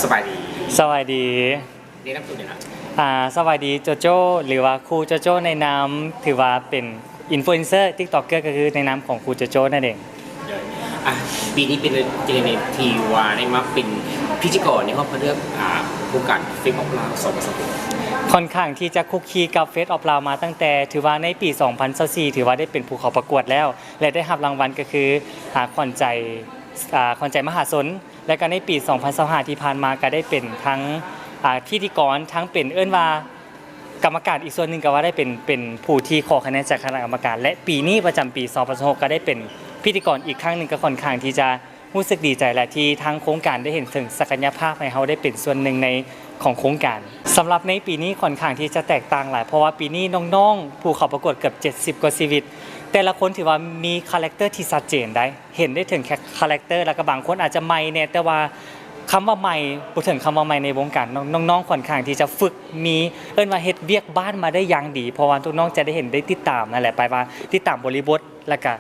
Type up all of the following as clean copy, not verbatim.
สบายดีสวัสดีแนะนำตัวหน่อยนะสวัสดีโจโจ้หรือว่าครูโจโจ้ในนามถือว่าเป็นอินฟลูเอนเซอร์ติ๊กต็อกเกอร์ก็คือในนามของครูโจโจ้นั่นเองอ่ะปีนี้เป็นเจเนเรทีวาได้มาเป็นพิธีกรในห้องเลือกโครงการเฟซออฟลาว2026ค่อนข้างที่จะคุกคีกับเฟสออฟลาวมาตั้งแต่ถือว่าในปี 2024 ถือว่าได้เป็นผู้เข้าประกวดแล้ว และได้รับรางวัลก็คือขวัญใจมหาชนและก็ในปี 2025 ที่ผ่านมาก็ได้เป็นทั้งพิธีกรทั้งเป็นว่ากรรมการอีกส่วนหนึ่งก็ว่าได้เป็นผู้ที่ขอคะแนนจากคณะกรรมการและปีนี้ประจำปี 2026 ก็ได้เป็นพิธีกรอีกครั้งหนึ่งก็ค่อนข้างที่จะรู้สึกดีใจและที่ทางโครงการได้เห็นถึงศักยภาพให้เขาได้เป็นส่วนหนึ่งในของโครงการสำหรับในปีนี้ค่อนข้างที่จะแตกต่างหลายเพราะว่าปีนี้น้องๆผู้เข้าประกวดเกือบ70 กว่าชีวิตแต่ละคนถือว่ามีคาแรคเตอร์ที่ชัดเจนได้เห็นได้ถึงแค่คาแรคเตอร์แล้วก็บางคนอาจจะใหม่เนี่ยแต่ว่าคำว่าใหม่พูดถึงคำว่าใหม่ในวงการน้องๆค่อนข้างที่จะฝึกมีว่าเฮ็ดเวียกบ้านมาได้อย่างดีเพราะว่าทุกน้องจะได้เห็นได้ติดตามนั่นแหละไปว่าติดตามบริบทแล้วก็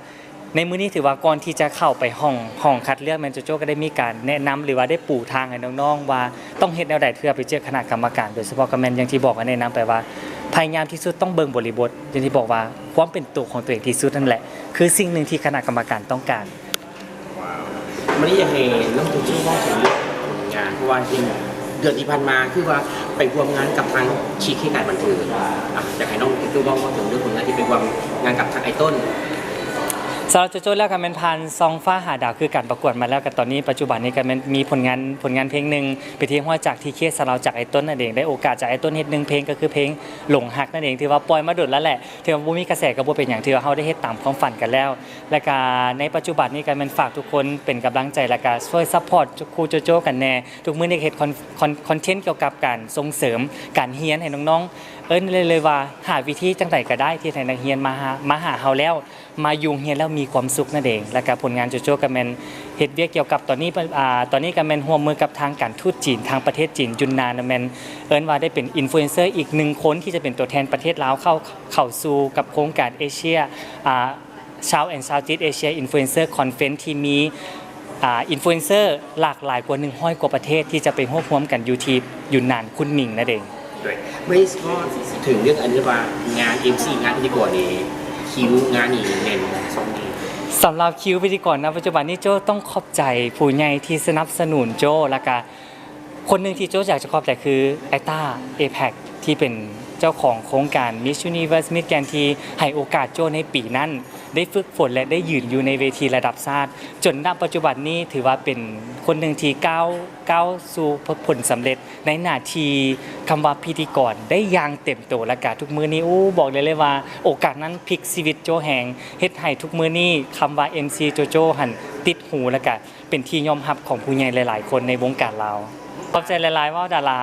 ในมื้อนี้ถือว่าก่อนที่จะเข้าไปห้องคัดเลือกแมนโจโจ้ก็ได้มีการแนะนำหรือว่าได้ปูทางให้น้องๆว่าต้องเฮ็ดแนวใดเพื่อไปเจอคณะกรรมการโดยเฉพาะกับแมนอย่างที่บอกกันแนะนำไปว่าพยายามที่สุดต้องเบิ่งบริบทอย่างที่บอกว่าความเป็นตัวของตัวเองที่สุดนั่นแหละคือสิ่งหนึ่งที่คณะกรรมการต้องการว้าววันนี้อยากให้น้องโจโจ้ว่าถึงงานเพราะว่าจริงเดือนที่ผ่านมาคือว่าไปร่วมงานกับทางชีคการบันเทิงอยากให้น้องโจโจ้ว่าถึงเรื่องผลงานที่ไปร่วมงานกับทางไอต้นสำหรับโจโจ้แล้วกันเป็นพันซองฟ้าหาดาวคือการประกวดมาแล้วกับตอนนี้ปัจจุบันนี้กันมีผลงานเพลงหนึ่งไปที่หัวจากทีเคสเราจากไอ้ต้นนั่นเองได้โอกาสจากไอ้ต้นเฮ็ด1เพลงก็คือเพลงหลงหักนั่นเองที่ว่าปล่อยมาดุดแล้วแหละถือว่าบ่มีกระแสก็บ่เป็นอย่างที่ว่าเฮาได้เฮ็ดตามความฝันกันแล้วและก็ในปัจจุบันนี้กันเป็นฝากทุกคนเป็นกำลังใจและก็ช่วยซัพพอร์ตครูโจโจ้กันแน่ทุกมื้อนี้เฮ็ดคอนเทนต์เกี่ยวกับการส่งเสริมการเรียนให้น้องๆเลยว่าหาวิธีจังไดก็ได้ที่ให้นักเรียนมาหาเฮาแล้วมาอยู่เรียนแล้วมีความสุขนั่นเองและก็ผลงานโจโจ้ก็แม่นเฮ็ดเวียกเกี่ยวกับตอนนี้ก็แม่นร่วมมือกับทางการทูตจีนทางประเทศจีนยุนนานแม่นว่าได้เป็นอินฟลูเอนเซอร์อีก1คนที่จะเป็นตัวแทนประเทศลาวเข้าสู่กับโครงการเอเชียชาวแอนด์ซาวท์อีสต์เอเชียอินฟลูเอนเซอร์คอนเฟรนซ์ที่มีอินฟลูเอนเซอร์หลากหลายกว่า100กว่าประเทศที่จะไปร่วมกันอยู่ที่ยุนนานคุณหมิงนั่นเองไม่ก็ถึงเรื่องอันนี้ว่างาน MC งานพิธีกรนี้คิวงานนี้เน้นสองนี้สำหรับคิวพิธีกรณปัจจุบันนี้โจ้ต้องขอบใจผู้ใหญ่ที่สนับสนุนโจ้และก็คนหนึ่งที่โจ้อยากจะขอบใจคือไอต้าเอแพคที่เป็นเจ้าของโครงการ Miss Universe Miss Grand ที่ให้โอกาสโจ้ในปีนั้นได้ฝึกฝนและได้ยืนอยู่ในเวทีระดับชาติจนณปัจจุบันนี้ถือว่าเป็นคนหนึ่งที่ก้าวสู่ผลสำเร็จในหน้าที่คำว่าพิธีกรได้อย่างเต็มตัวและก็ทุกมื้อนี้บอกเลยว่าโอกาสนั้นพลิกชีวิตโจ้แหงเฮ็ดให้ทุกมื้อนี้คำว่า MC โจโจ้หันติดหูและก็เป็นที่ยอมรับของผู้ใหญ่หลายๆคนในวงการเราขอบใจหลายๆว่าดารา